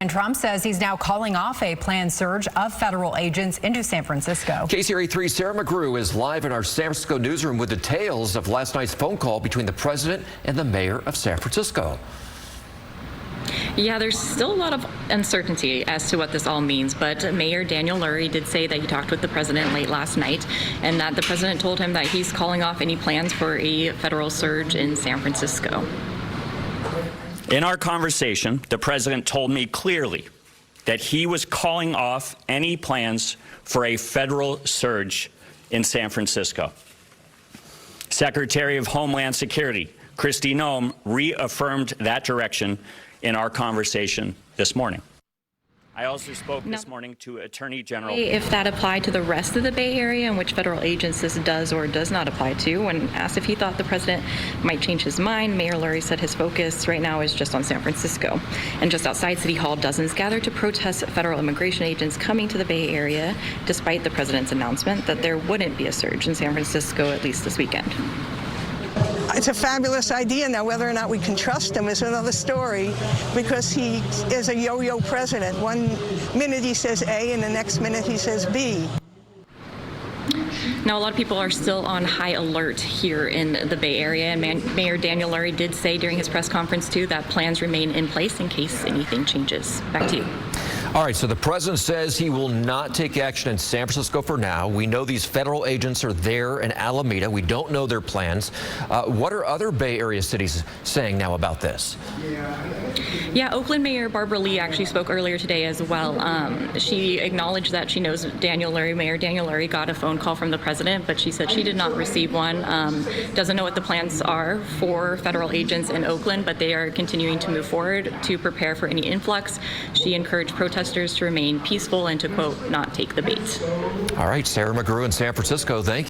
Trump says he's now calling off a planned surge of federal agents into San Francisco. KCRA 3's Sarah McGrew is live in our San Francisco newsroom with details of last night's phone call between the president and the mayor of San Francisco. Yeah, there's still a lot of uncertainty as to what this all means, but Mayor Daniel Lurie did say that he talked with the president late last night and that the president told him that he's calling off any plans for a federal surge in San Francisco. In our conversation, the president told me clearly that he was calling off any plans for a federal surge in San Francisco. Secretary of Homeland Security Kristi Noem reaffirmed that direction in our conversation this morning. I also spoke this morning to Attorney General. If that applied to the rest of the Bay Area and which federal agents this does or does not apply to, when asked if he thought the president might change his mind, Mayor Lurie said his focus right now is just on San Francisco. And just outside City Hall, dozens gathered to protest federal immigration agents coming to the Bay Area, despite the president's announcement that there wouldn't be a surge in San Francisco, at least this weekend. It's a fabulous idea. Now, whether or not we can trust him is another story, because he is a yo-yo president. One minute he says A, and the next minute he says B. Now, a lot of people are still on high alert here in the Bay Area, and Mayor Daniel Lurie did say during his press conference, too, that plans remain in place in case anything changes. Back to you. All right, so the president says he will not take action in San Francisco for now. We know these federal agents are there in Alameda. We don't know their plans. What are other Bay Area cities saying now about this? Yeah, Oakland Mayor Barbara Lee actually spoke earlier today as well. She acknowledged that she knows Mayor Daniel Lurie got a phone call from the president, but she said she did not receive one. Doesn't know what the plans are for federal agents in Oakland, but they are continuing to move forward to prepare for any influx. She encouraged protesters to remain peaceful and to, quote, not take the bait. All right, Sarah McGrew in San Francisco, thank you.